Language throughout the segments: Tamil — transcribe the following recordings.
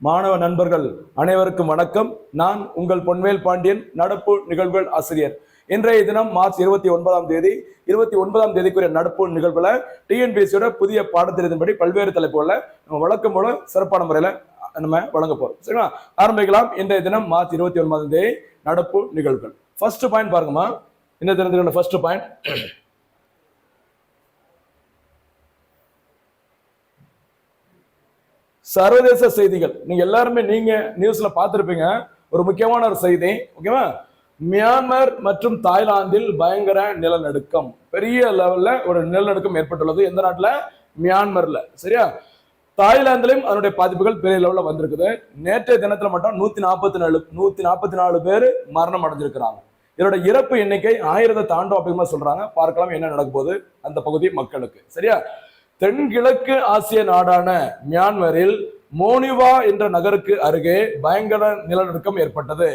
மாணவ நண்பர்கள் அனைவருக்கும் வணக்கம். நான் உங்கள் பொன்வேல் பாண்டியன், நடப்பு நிகழ்வுகள் ஆசிரியர். இன்றைய தினம் மார்ச் 29ஆம் தேதிக்குரிய நடப்பு நிகழ்வுல டிஎன்பிஎஸ்சியோட புதிய பாடத்திட்டத்தின்படி பல்வேறு தலைப்புகள்ல நம்ம வழக்கம் போல சிறப்பான முறையில நம்ம வழங்க போறோம். சரிங்களா? ஆரம்பிக்கலாம். இன்றைய தினம் மார்ச் 29ஆம் தேதி நடப்பு நிகழ்வுகள். ஃபர்ஸ்ட் பாயிண்ட் பாருங்கம்மா. என்ன தெரிஞ்சுக்கணும்? ஃபர்ஸ்ட் பாயிண்ட், சர்வதேச செய்திகள். நீங்க எல்லாருமே நியூஸ்ல பார்த்திருப்பீங்க. ஒரு முக்கியமான ஒரு செய்தி, ஓகேவா? மியான்மர் மற்றும் தாய்லாந்தில் பயங்கர நிலநடுக்கம், பெரிய லெவல்ல ஒரு நிலநடுக்கம் ஏற்பட்டுள்ளது. எந்த நாட்டுல? மியான்மர்ல. சரியா? தாய்லாந்துலயும் அதனுடைய பாதிப்புகள் பெரிய லெவல்ல வந்திருக்குது. நேற்றைய தினத்துல மட்டும் 144 பேர் மரணம் அடைஞ்சிருக்கிறாங்க. இதோட இறப்பு எண்ணிக்கை 1000 தாண்டும் அப்படிமா சொல்றாங்க. பார்க்கலாம் என்ன நடக்க போகுது அந்த பகுதி மக்களுக்கு. சரியா? தென்கிழக்கு ஆசிய நாடான மியான்மரில் மோனிவா என்ற நகருக்கு அருகே பயங்கர நிலநடுக்கம் ஏற்பட்டது.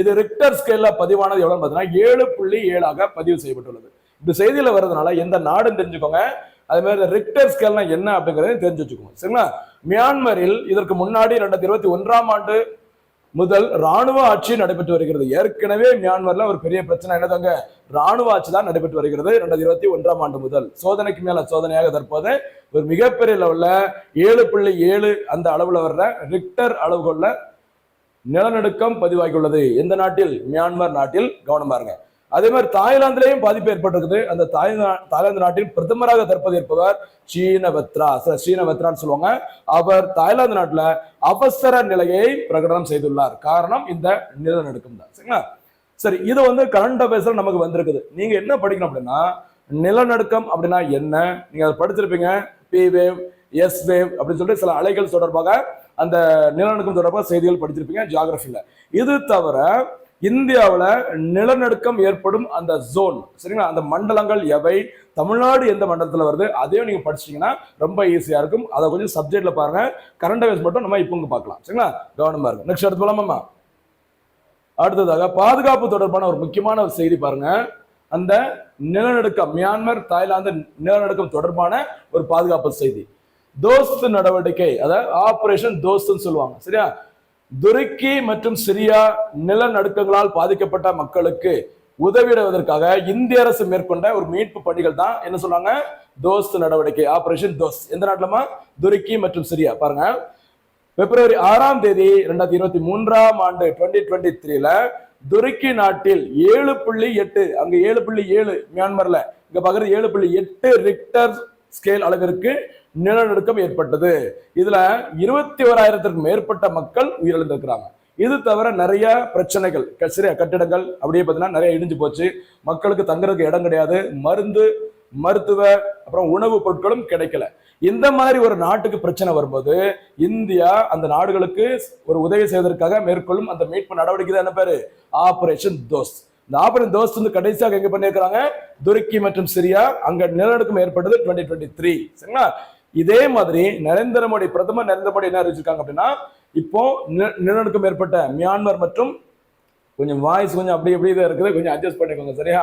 இது ரிக்டர் ஸ்கேல்ல பதிவானது எவ்வளவு பார்த்தீங்கன்னா 7.7 பதிவு செய்யப்பட்டுள்ளது. இந்த செய்தியில வர்றதுனால எந்த நாடுன்னு தெரிஞ்சுக்கோங்க. அதே மாதிரி ரிக்டர் ஸ்கேல்னா என்ன அப்படிங்கறத தெரிஞ்சு வச்சுக்கோங்க. சரிங்களா? மியான்மரில் இதற்கு முன்னாடி 2021ஆம் ஆண்டு முதல் ராணுவ ஆட்சி நடைபெற்று வருகிறது. ஏற்கனவே மியான்மர்ல ஒரு பெரிய பிரச்சனை என்னதாங்க? ராணுவ ஆட்சி தான் நடைபெற்று வருகிறது. 2021ஆம் ஆண்டு முதல் சோதனைக்கு மேல சோதனையாக தற்போது ஒரு மிகப்பெரிய லெவல்ல 7.7 அந்த அளவுல வர்ற ரிக்டர் அளவுகள்ல நிலநடுக்கம் பதிவாகியுள்ளது. எந்த நாட்டில்? மியான்மர் நாட்டில். கவனமா இருங்க. அதே மாதிரி தாய்லாந்திலேயும் பாதிப்பு ஏற்பட்டிருக்குது. அந்த தாய்லாந்து நாட்டின் பிரதமராக தற்போது இருப்பவர் ஸ்ரீனவத்ரான்னு சொல்லுவாங்க. அவர் தாய்லாந்து நாட்டுல அவசர நிலையை பிரகடனம் செய்துள்ளார். காரணம் இந்த நிலநடுக்கம் தான். சரிங்களா? சரி, இது கரண்ட் அஃபேர்ஸ்ல நமக்கு வந்திருக்குது. நீங்க என்ன படிக்கணும் அப்படின்னா, நிலநடுக்கம் அப்படின்னா என்ன நீங்க அதை படிச்சிருப்பீங்க. பி வேவ், எஸ் வேவ் அப்படின்னு சொல்லிட்டு சில அலைகள் தொடர்பாக அந்த நிலநடுக்கம் தொடர்பாக செய்திகள் படிச்சிருப்பீங்க ஜியாகிரபில. இது தவிர இந்தியாவில் நிலநடுக்கம் ஏற்படும் அந்த ஜோன், சரிங்களா, அந்த மண்டலங்கள் எவை, தமிழ்நாடு எந்த மண்டலத்தில் வருது, அதையும் நீங்க படிச்சிட்டீங்கன்னா ரொம்ப ஈஸியா இருக்கும். அதை கொஞ்சம் சப்ஜெக்ட்ல பாருங்க. கரண்ட் அஃபேர்ஸ் மட்டும் நம்ம இப்போ பார்க்கலாம். சரிங்களா? கவனமா இருக்கு. நெக்ஸ்ட் எடுத்து போலாமா? அடுத்ததாக பாதுகாப்பு தொடர்பான ஒரு முக்கியமான ஒரு செய்தி பாருங்க. அந்த நிலநடுக்கம், மியான்மர் தாய்லாந்து நிலநடுக்கம் தொடர்பான ஒரு பாதுகாப்பு செய்தி. தோஸ்த் நடவடிக்கை, அதாவது ஆபரேஷன் தோஸ்த்னு சொல்லுவாங்க. சரியா? துருக்கி மற்றும் சிரியா நிலநடுக்கங்களால் பாதிக்கப்பட்ட மக்களுக்கு உதவிடுவதற்காக இந்திய அரசு மேற்கொண்ட ஒரு மீட்பு பணிகள் தான் என்ன சொல்றாங்க? தோஸ்த் நடவடிக்கை, ஆபரேஷன் தோஸ்த். எந்த நாட்டுலமா? துருக்கி மற்றும் சிரியா. பாருங்க, பிப்ரவரி 6ஆம் தேதி 2023ஆம் ஆண்டு 2023ல துருக்கி நாட்டில் 7.8, அங்க 7.7, மியான்மர்ல இங்க பாக்குறது 7.8 ரிக்டர் ஸ்கேல் அளவிற்கு நிலநடுக்கம் ஏற்பட்டது. இதுல 21,000த்திற்கும் மேற்பட்ட மக்கள் உயிரிழந்திருக்கிறாங்க. இது தவிர நிறைய பிரச்சனைகள், சரியா, கட்டிடங்கள் அப்படியே பார்த்தீங்கன்னா நிறைய இடிஞ்சு போச்சு. மக்களுக்கு தங்குறதுக்கு இடம் கிடையாது. மருத்துவ அப்புறம் உணவு பொருட்களும் கிடைக்கல. இந்த மாதிரி ஒரு நாட்டுக்கு பிரச்சனை வரும்போது இந்தியா அந்த நாடுகளுக்கு ஒரு உதவி செய்வதற்காக மேற்கொள்ளும் அந்த மீட்பு நடவடிக்கை தான் என்ன பேரு? ஆபரேஷன் தோஸ்த். இந்த ஆபரேஷன் தோஸ்த் கடைசியாக எங்க பண்ணிருக்காங்க? துருக்கி மற்றும் சிரியா. அங்க நிலநடுக்கம் ஏற்பட்டது 2023. சரிங்களா? இதே மாதிரி பிரதமர் நரேந்திர மோடி என்ன அறிவிச்சிருக்காங்க அப்படின்னா, இப்போ நிலநடுக்கம் ஏற்பட்ட மியான்மர் மற்றும் கொஞ்சம் வாய்ஸ் கொஞ்சம் அப்படி இப்படி இருக்குது, கொஞ்சம் அட்ஜஸ்ட் பண்ணிக்கோங்க. சரியா?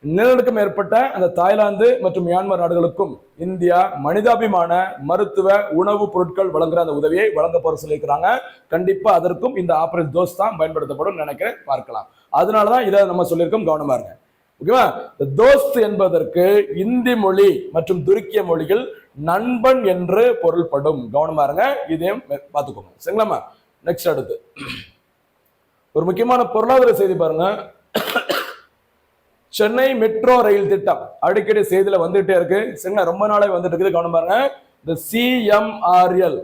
நிலநடுக்கம் ஏற்பட்ட அந்த தாய்லாந்து மற்றும் மியான்மர் நாடுகளுக்கும் இந்தியா மனிதாபிமான மருத்துவ உணவு பொருட்கள் வழங்குற அந்த உதவியை வழங்க போற சொல்லியிருக்கிறாங்க. கண்டிப்பா அதற்கும் இந்த ஆபரேஷன் தோஸ்த் தான் பயன்படுத்தப்படும் நினைக்கிறேன். பார்க்கலாம். அதனாலதான் இதை நம்ம சொல்லியிருக்கோம். கவனமா இருங்க. ஓகேவா? தோஸ்த் என்பதற்கு இந்தி மொழி மற்றும் துருக்கிய மொழிகள் நண்பன் என்று பொருள்படும். கவனமா இருங்க. இதையும் பார்த்துக்கோங்க. சரிங்களா? நெக்ஸ்ட் அடுத்து ஒரு முக்கியமான பொருளாதார செய்தி பாருங்க. சென்னை மெட்ரோ ரயில் திட்டம் அடிக்கடி செய்தியில வந்துட்டே இருக்கு. சரிங்களா? ரொம்ப நாளே வந்துட்டு இருக்குது. கவனம் பாருங்க. இந்த CMRL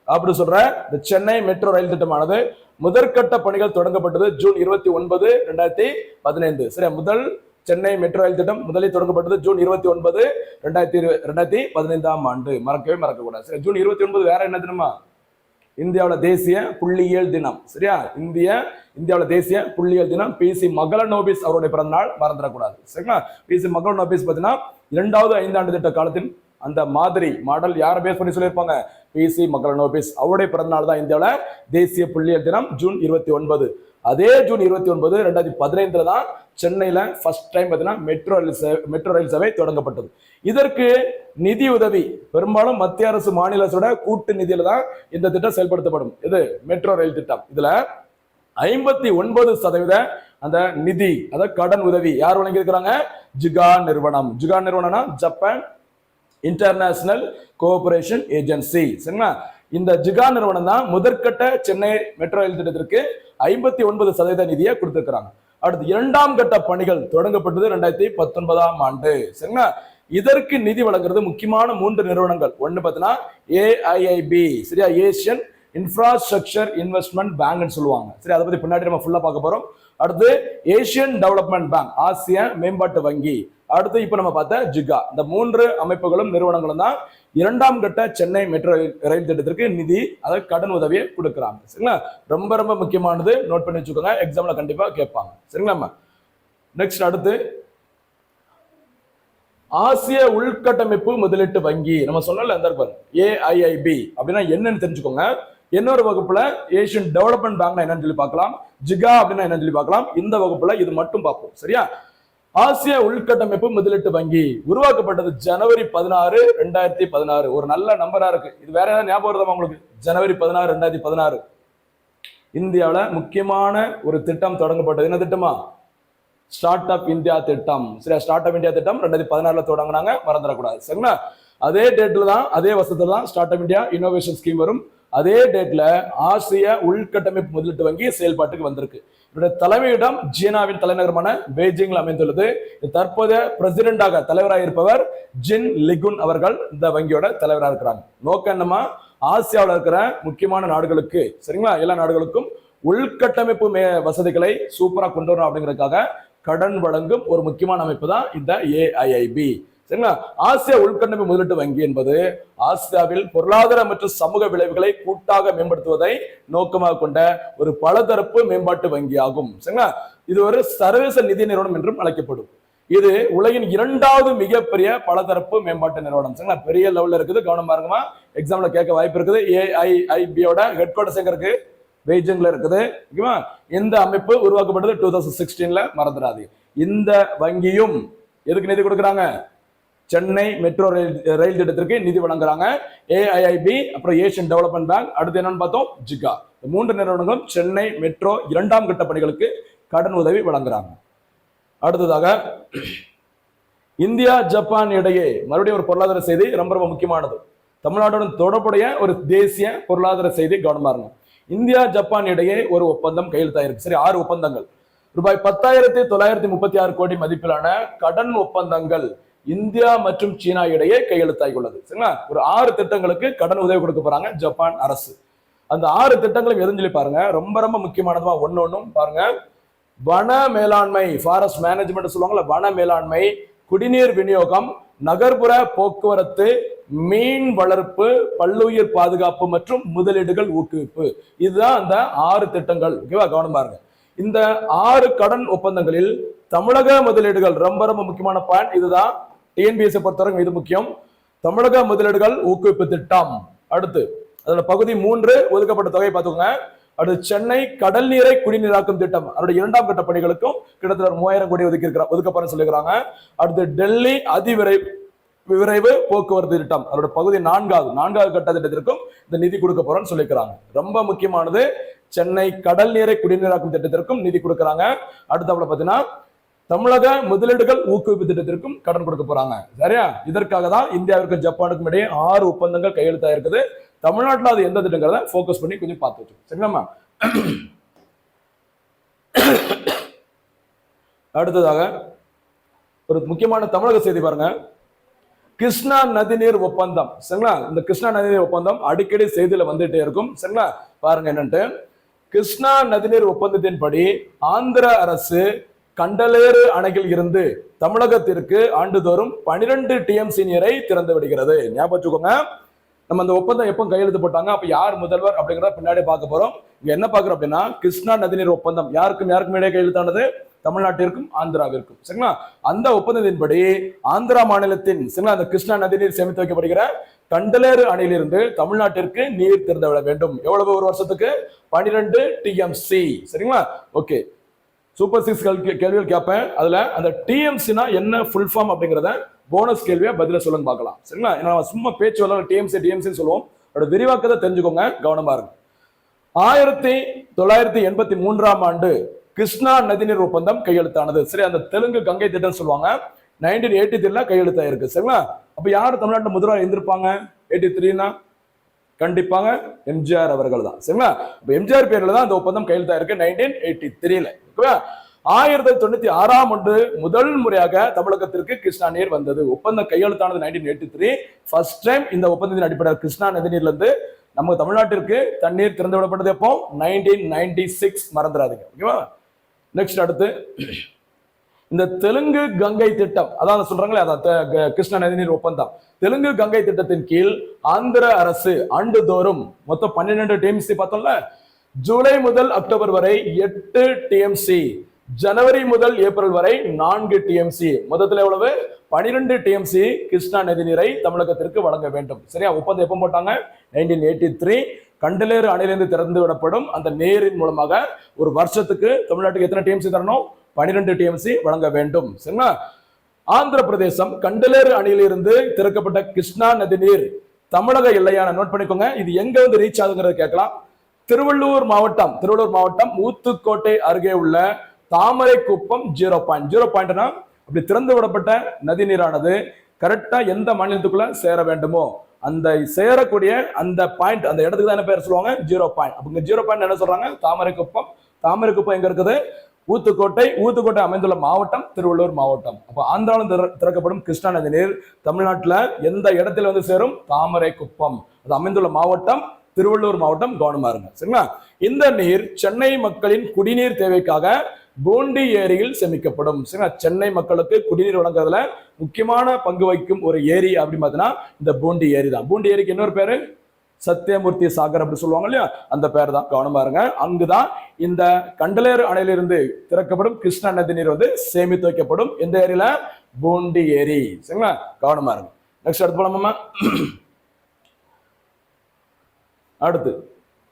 அப்படி சொல்ற இந்த சென்னை மெட்ரோ ரயில் திட்டமானது முதற்கட்ட பணிகள் தொடங்கப்பட்டது ஜூன் 29, 2015. சரியா? முதல் சென்னை மெட்ரோ ரயில் திட்டம் முதலில் தொடங்கப்பட்டது ஜூன் 29, 2015ஆம் ஆண்டு. மறக்கக்கூடாது. சரி, ஜூன் 29 வேற என்ன தினமா? இந்தியாவோட தேசிய புள்ளியியல் தினம். சரியா? இந்தியாவோட தேசிய புள்ளியியல் தினம். PC மகளநோபிஸ் அவருடைய பிறந்த நாள், மறந்துடக்கூடாது. சரிங்களா? PC மகளநோபிஸ் பார்த்தீங்கன்னா 2வது 5ஆண்டு திட்ட காலத்தின் அந்த மாடல் யாரை பேஸ் பண்ணி சொல்லியிருப்பாங்க? PC மகளநோபிஸ். அவருடைய பிறந்த நாள் தான் இந்தியாவில் தேசிய புள்ளியியல் தினம், ஜூன் 29. அதே ஜூன் 29, 2015 தான் சென்னையில ஃபர்ஸ்ட் டைம் பார்த்தீங்கன்னா மெட்ரோ ரயில் சேவை தொடங்கப்பட்டது. இதற்கு நிதி உதவி பெரும்பாலும் மத்திய அரசு மாநில அரசோட கூட்டு நிதியில தான் இந்த திட்டம் செயல்படுத்தப்படும். இது மெட்ரோ ரயில் திட்டம். இதுல 59% அந்த நிதி, அதாவது கடன் உதவி யார் வழங்கி இருக்கிறாங்க? ஜிகா நிறுவனம். ஜிகா நிறுவனம்னா ஜப்பான் இன்டர்நேஷனல் கோஆபரேஷன் ஏஜென்சி. சரிங்களா? இந்த ஜிகா நிறுவனம் தான் முதற்கட்ட சென்னை மெட்ரோ ரயில் திட்டத்திற்கு 59% நிதியை கொடுத்திருக்கிறாங்க. அடுத்து இரண்டாம் கட்ட பணிகள் தொடங்கப்பட்டது 2019ஆம் ஆண்டு. சரிங்களா? இதற்கு நிதி வழங்குறது முக்கியமான 3 நிறுவனங்கள். ஒன்னு பார்த்தீங்கன்னா ஏஐஐபி, சரியா, ஏசியன் இன்ஃப்ராஸ்ட்ரக்சர் இன்வெஸ்ட்மெண்ட் பேங்க்னு சொல்லுவாங்க. சரி, அதை பத்தி பின்னாடி நம்ம ஃபுல்லா பார்க்க போறோம். அடுத்து ஏசியன் டெவலப்மெண்ட் பேங்க், ஆசிய மேம்பாட்டு வங்கி. அடுத்து இப்ப நம்ம பார்த்த ஜிகா. இந்த 3 அமைப்புகளும் நிறுவனங்களும் தான் இரண்டாம் கட்ட சென்னை மெட்ரோ ரயில் திட்டத்திற்கு நிதி, அதாவது கடன் உதவியை கொடுக்குறாங்க. சரிங்களா? ரொம்ப ரொம்ப முக்கியமானது, நோட் பண்ணி வச்சுக்கோங்க, எக்ஸாம்ல கண்டிப்பா கேட்பாங்க. சரிங்களா? நெக்ஸ்ட் அடுத்து ஆசிய உள்கட்டமைப்பு முதலீட்டு வங்கி. நம்ம சொன்னல ஏஐஐபி அப்படின்னா என்னன்னு தெரிஞ்சுக்கோங்க. இன்னொரு வகுப்புல ஏசியன் டெவலப்மெண்ட் பேங்க் என்னன்னு சொல்லி பார்க்கலாம், ஜிகா அப்படின்னா என்னன்னு சொல்லி பார்க்கலாம். இந்த வகுப்புல இது மட்டும் பார்ப்போம். சரியா? ஆசிய உள்கட்டமைப்பு முதலீட்டு வங்கி உருவாக்கப்பட்டது ஜனவரி 16, 2016. ஒரு நல்ல நம்பரா இருக்கு. இது வேற ஏதாவது ஞாபகம் வருதா உங்களுக்கு? ஜனவரி 16, 2016 இந்தியாவில முக்கியமான ஒரு திட்டம் தொடங்கப்பட்டது. என்ன திட்டமா? ஸ்டார்ட் அப் இந்தியா திட்டம். சரியா? ஸ்டார்ட் அப் இந்தியா திட்டம் 2016 தொடங்கினாங்க, மறந்துடக்கூடாது. சரிங்களா? அதே டேட்ல தான், அதே வருஷத்துல தான் start up India innovation scheme வரும். அதே டேட்ல ஆசிய உள்கட்டமைப்பு முதலீட்டு வங்கி செயல்பாட்டுக்கு வந்திருக்கு. இவருடைய தலைமையிடம் சீனாவின் தலைநகரமான பெய்ஜிங்ல அமைந்துள்ளது. தற்போதைய பிரசிடென்டாக தலைவராக இருப்பவர் ஜின் லிகுன் அவர்கள் இந்த வங்கியோட தலைவராக இருக்கிறாங்க. நோக்கம் என்னமா? ஆசியாவில் இருக்கிற முக்கியமான நாடுகளுக்கு, சரிங்களா, எல்லா நாடுகளுக்கும் உள்கட்டமைப்பு வசதிகளை சூப்பரா கொண்டு வரணும் அப்படிங்கிறதுக்காக கடன் வழங்கும் ஒரு முக்கியமான அமைப்பு தான் இந்த ஏஐஐபி. சரிங்களா? ஆசிய உள்கட்டமைப்பு முதலீட்டு வங்கி என்பது ஆசியாவில் பொருளாதார மற்றும் சமூக விளைவுகளை கூட்டாக மேம்படுத்துவதை நோக்கமாக கொண்ட ஒரு பலதரப்பு மேம்பாட்டு வங்கி ஆகும். சரிங்களா? இது ஒரு சர்வதேச நிதி நிறுவனம் என்றும் அழைக்கப்படும். இது உலகின் 2வது மிகப்பெரிய பலதரப்பு மேம்பாட்டு நிறுவனம். சரிங்களா? பெரிய லெவல்ல இருக்குது, கவனமா இருக்குமா, எக்ஸாம்ல கேட்க வாய்ப்பு இருக்குது. ஏஐஐபியோட ஹெட் குவார்டர்ஸ் எங்க இருக்கு? பெய்ஜிங்ல இருக்குது. ஓகேவா? இந்த அமைப்பு உருவாக்கப்பட்டது 2016ல, மறந்துடாது. இந்த வங்கியும் எதுக்கு நிதி கொடுக்குறாங்க? சென்னை மெட்ரோ ரயில் திட்டத்திற்கு நிதி வழங்குறாங்க. ஏஐஐபி, அப்புறம் ஏசியன் டெவலப்மெண்ட் பேங்க், அடுத்து என்னன்னு பார்த்தோம், ஜிகா. இந்த 3 நிறுவனங்களும் சென்னை மெட்ரோ 2ஆம் கட்ட பணிகளுக்கு கடன் உதவி வழங்குறாங்க. அடுத்ததாக இந்தியா ஜப்பான் இடையே மறுபடியும் ஒரு பொருளாதார செய்தி, ரொம்ப ரொம்ப முக்கியமானது. தமிழ்நாட்டுடன் தொடர்புடைய ஒரு தேசிய பொருளாதார செய்தி, கவனமா இருக்கும். இந்தியா ஜப்பான் இடையே ஒரு ஒப்பந்தம் கையெழுத்தாயிருக்கு. சரி, 6 ஒப்பந்தங்கள். ரூபாய் 10,936 கோடி மதிப்பிலான கடன் ஒப்பந்தங்கள் இந்தியா மற்றும் சீனா இடையே கையெழுத்தாகியுள்ளது. சரிங்களா? ஒரு 6 திட்டங்களுக்கு கடன் உதவி கொடுக்க போறாங்க ஜப்பான் அரசு. அந்த 6 திட்டங்களும் எதுன்னு சொல்லி பாருங்க, ரொம்ப ரொம்ப முக்கியமானதுமா. ஒன்னொன்னும் பாருங்க. வன மேலாண்மை, ஃபாரஸ்ட் மேனேஜ்மெண்ட் சொல்லுவாங்கல்ல, வன மேலாண்மை, குடிநீர் விநியோகம், நகர்ப்புற போக்குவரத்து, மீன் வளர்ப்பு, பல்லுயிர் பாதுகாப்பு மற்றும் முதலீடுகள் ஊக்குவிப்பு. இதுதான் அந்த 6 திட்டங்கள். ஓகேவா? கவனம் பாருங்க. இந்த 6 கடன் ஒப்பந்தங்களில் தமிழக முதலீடுகள் ரொம்ப ரொம்ப முக்கியமான பாயிண்ட். இதுதான் டிஎன்பிஎஸ்சி பொறுத்தவரைக்கும் இது முக்கியம். தமிழக முதலீடுகள் ஊக்குவிப்பு திட்டம். அடுத்து அதோட பகுதி 3 ஒதுக்கப்பட்ட தொகையை பார்த்துக்கோங்க. அடுத்து சென்னை கடல் நீரை குடிநீராக்கும் திட்டம், அதோட 2ஆம் கட்ட பணிகளுக்கும் கிட்டத்தட்ட 3000 கோடி ஒதுக்கப்படுன்னு சொல்லிக்கிறாங்க. அடுத்து டெல்லி விரைவு போக்குவரத்து திட்டம், அதோட பகுதி 4வது கட்ட திட்டத்திற்கும் இந்த நிதி கொடுக்க போறோம்னு சொல்லிக்கிறாங்க. ரொம்ப முக்கியமானது, சென்னை கடல் நீரை குடிநீராக்கும் திட்டத்திற்கும் நிதி கொடுக்கறாங்க. அடுத்தவள பாத்தீங்கன்னா தமிழக முதலீடுகள் ஊக்குவிப்பு திட்டத்திற்கும் கடன் கொடுக்க போறாங்க. சரியா? இதற்காக தான் இந்தியாவிற்கும் ஜப்பானுக்கும் இடையே 6 ஒப்பந்தங்கள் கையெழுத்தாயிருக்குது. தமிழ்நாட்டில் அது எந்த திட்டங்கிறத போக்கஸ் பண்ணி கொஞ்சம் பார்த்து வச்சு. சரிங்களா? அடுத்ததாக ஒரு முக்கியமான தமிழக செய்தி பாருங்க. கிருஷ்ணா நதிநீர் ஒப்பந்தம். சரிங்களா? இந்த கிருஷ்ணா நதிநீர் ஒப்பந்தம் அடிக்கடி செய்தியில வந்துட்டே இருக்கும். சரிங்களா? பாருங்க என்னன்ட்டு. கிருஷ்ணா நதிநீர் ஒப்பந்தத்தின்படி ஆந்திர அரசு கண்டலேறு அணையில் இருந்து தமிழகத்திற்கு ஆண்டுதோறும் 12 டிஎம்சி நீரை திறந்து விடுகிறது. ஞாபகம் வச்சுக்கோங்க. நம்ம அந்த ஒப்பந்தம் எப்போ கையெழுத்து போட்டாங்க, அப்ப யார் முதல்வர் அப்படிங்கிறத பின்னாடி பார்க்க போறோம். இங்க என்ன பார்க்கிறோம் அப்படின்னா, கிருஷ்ணா நதிநீர் ஒப்பந்தம் யாருக்கும் இடையே கையெழுத்தானது? தமிழ்நாட்டிற்கும் ஆந்திராவிற்கும். சரிங்களா? அந்த ஒப்பந்தத்தின்படி ஆந்திரா மாநிலத்தின், சரிங்களா, அந்த கிருஷ்ணா நதிநீர் சேமித்து வைக்கப்படுகிற கண்டலேறு அணையிலிருந்து தமிழ்நாட்டிற்கு நீர் திறந்துவிட வேண்டும். எவ்வளவு ஒரு வருஷத்துக்கு? 12 டிஎம்சி. சரிங்களா? ஓகே, சூப்பர் 6 கேள்விகள் கேட்பேன். அதுல அந்த டிஎம்சினா என்ன ஃபுல் ஃபார்ம் அப்படிங்கிறத போனஸ் கேள்வியா பதில சொல்லுங்க பார்க்கலாம். சரிங்களா? ஏன்னா சும்மா பேச்சு வர டிஎம்சி சொல்லுவோம். அதோட விரிவாக்கத்தை தெரிஞ்சுக்கோங்க, கவனமா இருங்க. 1983ஆம் ஆண்டு கிருஷ்ணா நதிநீர் ஒப்பந்தம் கையெழுத்தானது. சரி, அந்த தெலுங்கு கங்கை திட்டம் சொல்லுவாங்க. 1983 கையெழுத்தாயிருக்கு. சரிங்களா? அப்ப யாரு தமிழ்நாட்டு முதல்வர் இருந்திருப்பாங்க 83னா? கண்டிப்பாக எம்ஜிஆர் அவர்கள் தான். சரிங்களா? இப்ப எம்ஜிஆர் பேர்ல தான் அந்த ஒப்பந்தம் கையெழுத்தாயிருக்கு 1983ல. 1996ஆம் ஆண்டு முதல் முறையாக தமிழகத்திற்கு கிருஷ்ணா நீர் வந்தது. ஒப்பந்தம் கையெழுத்தானது 1983. ஃபர்ஸ்ட் டைம் இந்த ஒப்பந்தத்தின் அடிப்படையில் கிருஷ்ணா நதிநீர்ல இருந்து நம்ம தமிழ்நாட்டிற்கு தண்ணீர் திறந்து விடப்பட்டது எப்போ? 1996. மறந்துடாதீங்க. ஓகேவா? நெக்ஸ்ட் அடுத்து இந்த தெலுங்கு கங்கை திட்டம், அதான் சொல்றாங்களே, அதான் கிருஷ்ணா நதிநீர் ஒப்பந்தம். தெலுங்கு கங்கை திட்டத்தின் கீழ் ஆந்திர அரசு ஆண்டுதோறும் மொத்தம் 12 டிஎம்சி பார்த்தோம்ல. ஜூலை முதல் அக்டோபர் வரை 8 டிஎம்சி, ஜனவரி முதல் ஏப்ரல் வரை 4 டிஎம்சி, மொத்தத்தில் எவ்வளவு? 12 டிஎம்சி கிருஷ்ணா நதி நீரை தமிழகத்திற்கு வழங்க வேண்டும். சரியா? ஒப்பந்தம் எப்போ போட்டாங்க? 1983. கண்டலேறு அணையிலிருந்து திறந்து விடப்படும் அந்த நீரின் மூலமாக ஒரு வருஷத்துக்கு தமிழ்நாட்டுக்கு எத்தனை டிஎம்சி தரணும்? 12 டிஎம்சி வழங்க வேண்டும். சரிங்களா? ஆந்திர பிரதேசம் கண்டலேறு அணையிலிருந்து திறக்கப்பட்ட கிருஷ்ணா நதி நீர் தமிழக எல்லையான, நோட் பண்ணிக்கோங்க, இது எங்க வந்து ரீச் ஆகுங்கிறது கேட்கலாம். திருவள்ளூர் மாவட்டம் ஊத்துக்கோட்டை அருகே உள்ள தாமரைக்குப்பம் 0.0 அப்படி திறந்து விடப்பட்ட நதி நீரானது கரெக்டா எந்த மாநிலத்துக்குள்ள சேர வேண்டுமோ அந்த சேரக்கூடிய அந்த பாயிண்ட், அந்த இடத்துக்கு தான் பேர் சொல்லுவாங்க 0 பாயிண்ட். அப்ப 0 பாயிண்ட் என்ன சொல்றாங்க? தாமரைக்குப்பம் எங்க இருக்குது? ஊத்துக்கோட்டை அமைந்துள்ள மாவட்டம் திருவள்ளூர் மாவட்டம். அப்ப ஆந்திராவில் திறக்கப்படும் கிருஷ்ணா நதி நீர் தமிழ்நாட்டுல எந்த இடத்துல வந்து சேரும்? தாமரைக்குப்பம். அது அமைந்துள்ள மாவட்டம் திருவள்ளூர் மாவட்டம். கவனமா இருங்க. சரிங்களா? இந்த நீர் சென்னை மக்களின் குடிநீர் தேவைக்காக பூண்டி ஏரியில் சேமிக்கப்படும். சரிங்களா? சென்னை மக்களுக்கு குடிநீர் வழங்குறதுல முக்கியமான பங்கு வகிக்கும் ஒரு ஏரி அப்படின்னு பார்த்தீங்கன்னா இந்த பூண்டி ஏரி தான். பூண்டி ஏரிக்கு இன்னொரு பேரு சத்தியமூர்த்தி சாகர் அப்படி சொல்லுவாங்க இல்லையா, அந்த பேர் தான். கவனமா இருங்க. அங்குதான் இந்த கண்டலேறு அணையிலிருந்து திறக்கப்படும் கிருஷ்ணா நதி நீர் வந்து சேமித்து வைக்கப்படும். எந்த ஏரியில? பூண்டி ஏரி. சரிங்களா? கவனமா இருங்க. நெக்ஸ்ட் அடுத்து போலாமா? அடுத்து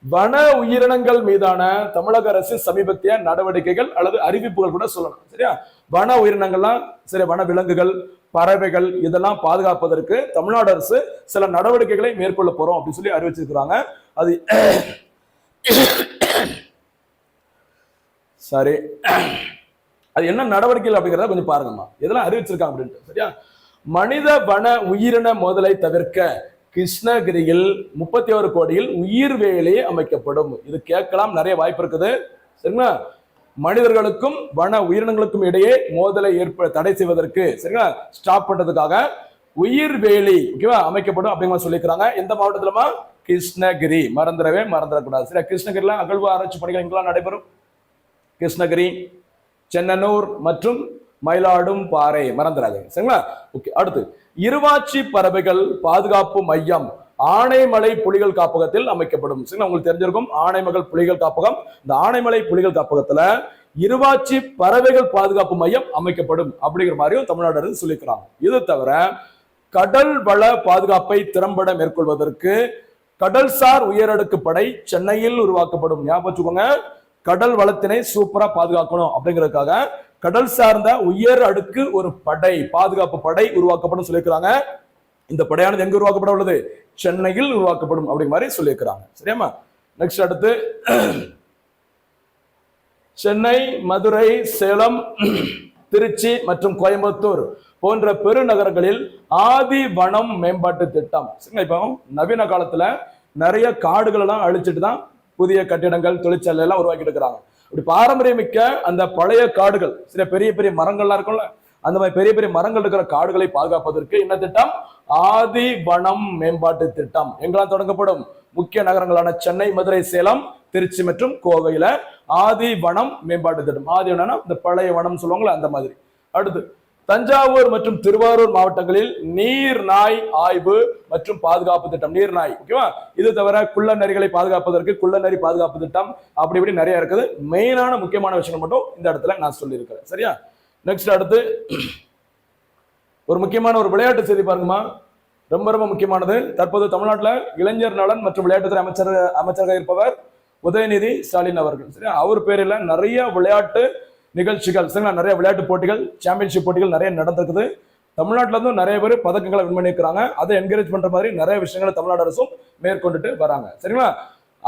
வன உயிரினங்கள் மீதான தமிழக அரசு சமீபத்திய நடவடிக்கைகள் அல்லது அறிவிப்புகள் கூட சொல்லலாம். சரியா? வன உயிரினங்கள்லாம் சரி, வன விலங்குகள், பறவைகள் இதெல்லாம் பாதுகாப்பதற்கு தமிழ்நாடு அரசு சில நடவடிக்கைகளை மேற்கொள்ள போறோம் அப்படின்னு சொல்லி அறிவிச்சிருக்கிறாங்க. அது சரி, அது என்ன நடவடிக்கைகள் அப்படிங்கிறத கொஞ்சம் பாருங்கம்மா, இதெல்லாம் அறிவிச்சிருக்காங்க அப்படின்ட்டு. சரியா? மனித வன உயிரின மோதலை தவிர்க்க கிருஷ்ணகிரியில் 31 கோடியில் உயிர் வேலி அமைக்கப்படும். இது கேட்கலாம், நிறைய வாய்ப்பு இருக்குது. சரிங்களா? மனிதர்களுக்கும் வன உயிரினங்களுக்கும் இடையே மோதலை தடை செய்வதற்கு, சரிங்களா, ஸ்டாப் பண்றதுக்காக உயிர் வேலி அமைக்கப்படும் அப்படிங்கிற சொல்லிக்கிறாங்க. எந்த மாவட்டத்திலமா? கிருஷ்ணகிரி. மறந்துடக்கூடாது. சரி, கிருஷ்ணகிரில அகழ்வு ஆராய்ச்சி பணிகள் எங்கெல்லாம் நடைபெறும்? கிருஷ்ணகிரி, சென்னனூர் மற்றும் மயிலாடும் பாறை. மறந்துடாதீங்க. சரிங்களா? ஓகே. அடுத்து இருவாச்சி பறவைகள் பாதுகாப்பு மையம் ஆனைமலை புலிகள் காப்பகத்தில் அமைக்கப்படும். சரிங்களா? உங்களுக்கு தெரிஞ்சிருக்கும் ஆனைமலை புலிகள் காப்பகம். இந்த ஆனைமலை புலிகள் காப்பகத்துல இருவாச்சி பறவைகள் பாதுகாப்பு மையம் அமைக்கப்படும் அப்படிங்கிற மாதிரியும் தமிழ்நாடு அரசு சொல்லிக்கிறாங்க. இது தவிர கடல் வள பாதுகாப்பை திறம்பட மேற்கொள்வதற்கு கடல்சார் உயரடுக்கு படை சென்னையில் உருவாக்கப்படும். ஞாபகம் வச்சுக்கோங்க, கடல் வளத்தினை சூப்பரா பாதுகாக்கணும் அப்படிங்கிறதுக்காக கடல் சார்ந்த உயர் அடுக்கு ஒரு படை, பாதுகாப்பு படை உருவாக்கப்படும் சொல்லியிருக்கிறாங்க. இந்த படையானது எங்க உருவாக்கப்பட உள்ளது? சென்னையில் உருவாக்கப்படும் அப்படிங்கிற மாதிரி சொல்லியிருக்கிறாங்க. சரியாமா? நெக்ஸ்ட் அடுத்து சென்னை, மதுரை, சேலம், திருச்சி மற்றும் கோயம்புத்தூர் போன்ற பெருநகரங்களில் ஆதி வனம் மேம்பாட்டு திட்டம். இப்போ நவீன காலத்துல நிறைய காடுகள் எல்லாம் அழிச்சிட்டு தான் புதிய கட்டிடங்கள், தொழிற்சாலை எல்லாம் உருவாக்கிட்டு இருக்கிறாங்க. அப்படி பாரம்பரியமிக்க அந்த பழைய காடுகள், சில பெரிய பெரிய மரங்கள்லாம் இருக்கும்ல, அந்த மாதிரி பெரிய பெரிய மரங்கள் இருக்கிற காடுகளை பாதுகாப்பதற்கு என்ன திட்டம்? ஆதி வனம் மேம்பாட்டு திட்டம். எங்கெல்லாம் தொடங்கப்படும்? முக்கிய நகரங்களான சென்னை, மதுரை, சேலம், திருச்சி மற்றும் கோவையில ஆதி வனம் மேம்பாட்டு திட்டம். ஆதி வனம் இந்த பழைய வனம் சொல்லுவாங்களா, அந்த மாதிரி. அடுத்து தஞ்சாவூர் மற்றும் திருவாரூர் மாவட்டங்களில் நீர் நாய் ஆய்வு மற்றும் பாதுகாப்பு திட்டம். நீர் நாய், ஓகேவா? இது தவிர குள்ள நரிகளை பாதுகாப்பதற்கு குள்ள நரி பாதுகாப்பு திட்டம், அப்படி இப்படி நிறைய இருக்குது. மெயினான முக்கியமான விஷயம் மட்டும் இந்த இடத்துல நான் சொல்லியிருக்கிறேன். சரியா? நெக்ஸ்ட் அடுத்து ஒரு முக்கியமான ஒரு விளையாட்டு செய்தி பாருங்கம்மா. ரொம்ப ரொம்ப முக்கியமானது. தற்போது தமிழ்நாட்டில் இளைஞர் நலன் மற்றும் விளையாட்டுத்துறை அமைச்சராக இருப்பவர் உதயநிதி ஸ்டாலின் அவர்கள். சரி, அவர் பேரில் நிறைய விளையாட்டு நிகழ்ச்சிகள், சரிங்களா, நிறைய விளையாட்டு போட்டிகள், சாம்பியன்ஷிப் போட்டிகள் நிறைய நடந்திருக்குது. தமிழ்நாட்டில இருந்தும் நிறைய பேர் பதக்கங்களை வின் பண்ணியிருக்கிறாங்க. அதை என்கரேஜ் பண்ற மாதிரி நிறைய விஷயங்களை தமிழ்நாடு அரசும் மேற்கொண்டுட்டு வராங்க. சரிங்களா,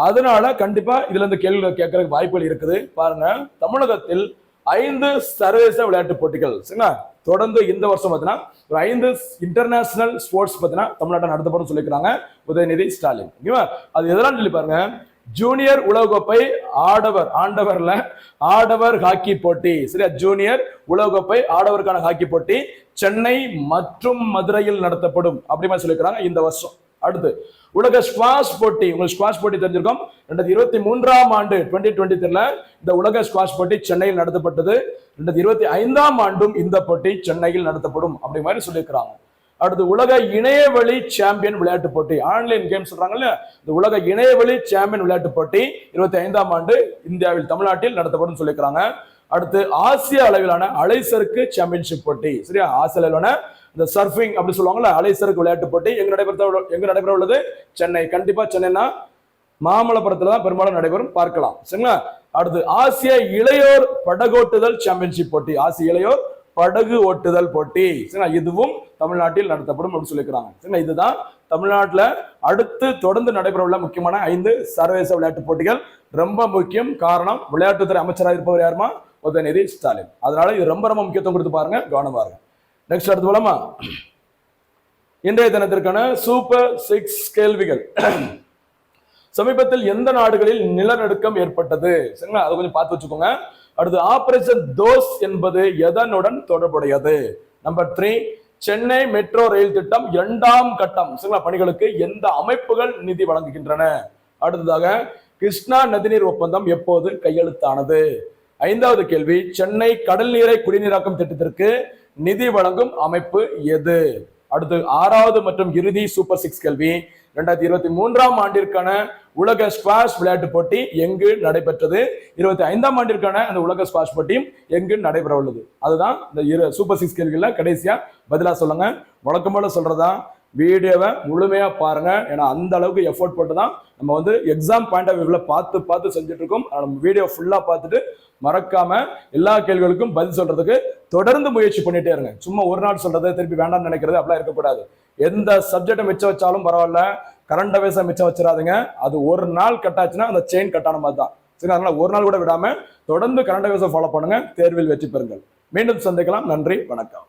அதனால கண்டிப்பா இதுல இருந்து கேள்விகள் கேட்கறதுக்கு வாய்ப்புகள் இருக்குது. பாருங்க, தமிழகத்தில் 5 சர்வதேச விளையாட்டு போட்டிகள், சரிங்களா, தொடர்ந்து இந்த வருஷம் பார்த்தீங்கன்னா ஒரு 5 இன்டர்நேஷனல் ஸ்போர்ட்ஸ் பார்த்தீங்கன்னா தமிழ்நாட்டில் நடத்தப்படும் சொல்லியிருக்காங்க உதயநிதி ஸ்டாலின். ஓகேவா, அது எதெல்லாம் சொல்லி பாருங்க. ஜூனியர் உலகக்கோப்பை ஆடவர் ஹாக்கி போட்டி, சரியா, ஜூனியர் உலகக்கோப்பை ஆடவருக்கான ஹாக்கி போட்டி சென்னை மற்றும் மதுரையில் நடத்தப்படும் அப்படி மாதிரி சொல்லியிருக்காங்க இந்த வருஷம். அடுத்து உலக ஸ்குவாஷ் போட்டி, உங்களுக்கு ஸ்குவாஷ் போட்டி தெரிஞ்சிருக்கும். 2023ஆம் ஆண்டு 2023 இந்த உலக ஸ்குவாஷ் போட்டி சென்னையில் நடத்தப்பட்டது. 2025ஆம் ஆண்டும் இந்த போட்டி சென்னையில் நடத்தப்படும் அப்படி மாதிரி சொல்லியிருக்கிறாங்க. அடுத்து உலக இணையவழி சாம்பியன் விளையாட்டு போட்டி, ஆன்லைன் கேம் சொல்றாங்கல்ல, இந்த உலக இணையவழி சாம்பியன் விளையாட்டு போட்டி 25ஆம் ஆண்டு இந்தியாவில் தமிழ்நாட்டில் நடத்தப்படும் சொல்லியிருக்கிறாங்க. அடுத்து ஆசிய அளவிலான அலைசறுக்கு சாம்பியன்ஷிப் போட்டி, சரியா, ஆசிய அளவிலான இந்த சர்ஃபிங் அப்படி சொல்லுவாங்கல்ல, அலைசறுக்கு விளையாட்டு போட்டி எங்க நடைபெற உள்ளது? சென்னை. கண்டிப்பா சென்னைனா மாமல்லபுரத்துல தான் பெரும்பாலும் நடைபெறும், பார்க்கலாம். சரிங்களா, அடுத்து ஆசிய இளையோர் படகோட்டுதல் சாம்பியன்ஷிப் போட்டி, ஆசிய இளையோர் படகு ஓட்டுதல் போட்டி, சரிங்களா, இதுவும் தமிழ்நாட்டில் நடத்தப்படும் அப்படின்னு சொல்லியிருக்கிறாங்க. சரிங்களா, இதுதான் தமிழ்நாட்டில் அடுத்து தொடர்ந்து நடைபெற உள்ள முக்கியமான 5 சர்வதேச விளையாட்டு போட்டிகள். ரொம்ப முக்கியம். காரணம், விளையாட்டுத்துறை அமைச்சராக இருப்பவர் யாருமா? உதயநிதி ஸ்டாலின். அதனால இது ரொம்ப ரொம்ப முக்கியத்துவம் கொடுத்து பாருங்க, கவனம் பாருங்க. நெக்ஸ்ட் அடுத்து போலாமா? இன்றைய தினத்திற்கான சூப்பர் 6 கேள்விகள். சமீபத்தில் எந்த நாடுகளில் நிலநடுக்கம் ஏற்பட்டது? சரிங்களா, அதை கொஞ்சம் பார்த்து வச்சுக்கோங்க. அடுத்து ஆபரேஷன் தோஸ் என்பது எதனுடன் தொடர்புடையது? நம்பர் 3, சென்னை மெட்ரோ ரயில் திட்டம் 2ஆம் கட்டம், சரிங்களா, பணிகளுக்கு எந்த அமைப்புகள் நிதி வழங்குகின்றன? அடுத்ததாக கிருஷ்ணா நதிநீர் ஒப்பந்தம் எப்போது கையெழுத்தானது? 5வது கேள்வி, சென்னை கடல் நீரை குடிநீராக்கும் திட்டத்திற்கு நிதி வழங்கும் அமைப்பு எது? அடுத்து 6வது மற்றும் இறுதி சூப்பர் 6 கேள்வி, 2023ஆம் ஆண்டிற்கான உலக ஸ்குவாஷ் விளையாட்டு போட்டி எங்கு நடைபெற்றது? 25ஆம் ஆண்டிற்கான அந்த உலக ஸ்குவாஷ் போட்டியும் எங்கு நடைபெற உள்ளது? அதுதான் இந்த சூப்பர் 6 கேள்விகள்ல கடைசியா பதிலா சொல்லுங்க. வழக்கம் போல சொல்றதா, வீடியோவை முழுமையா பாருங்க. ஏன்னா அந்த அளவுக்கு எஃபோர்ட் போட்டு தான் நம்ம வந்து எக்ஸாம் பாயிண்ட் ஆஃப் வியூல பார்த்து செஞ்சுட்டு இருக்கோம். நம்ம வீடியோ ஃபுல்லா பார்த்துட்டு மறக்காம எல்லா கேள்விகளுக்கும் பதில் சொல்றதுக்கு தொடர்ந்து முயற்சி பண்ணிட்டே இருங்க. சும்மா ஒரு நாள் சொல்றது திருப்பி வேண்டாம்னு நினைக்கிறது அப்படிலாம் இருக்கக்கூடாது. எந்த சப்ஜெக்டை மிச்சம் வச்சாலும் பரவாயில்ல, கரண்ட் அஃபேர்ஸை மிச்சம் வச்சிடாதுங்க. அது ஒரு நாள் கட்டாச்சுன்னா அந்த செயின் கட்டான மாதிரி தான். சரி, அதனால ஒரு நாள் கூட விடாம தொடர்ந்து கரண்ட் அஃபேர்ஸை ஃபாலோ பண்ணுங்க. தேர்வில் வெற்றி பெறுங்கள். மீண்டும் சந்திக்கலாம். நன்றி, வணக்கம்.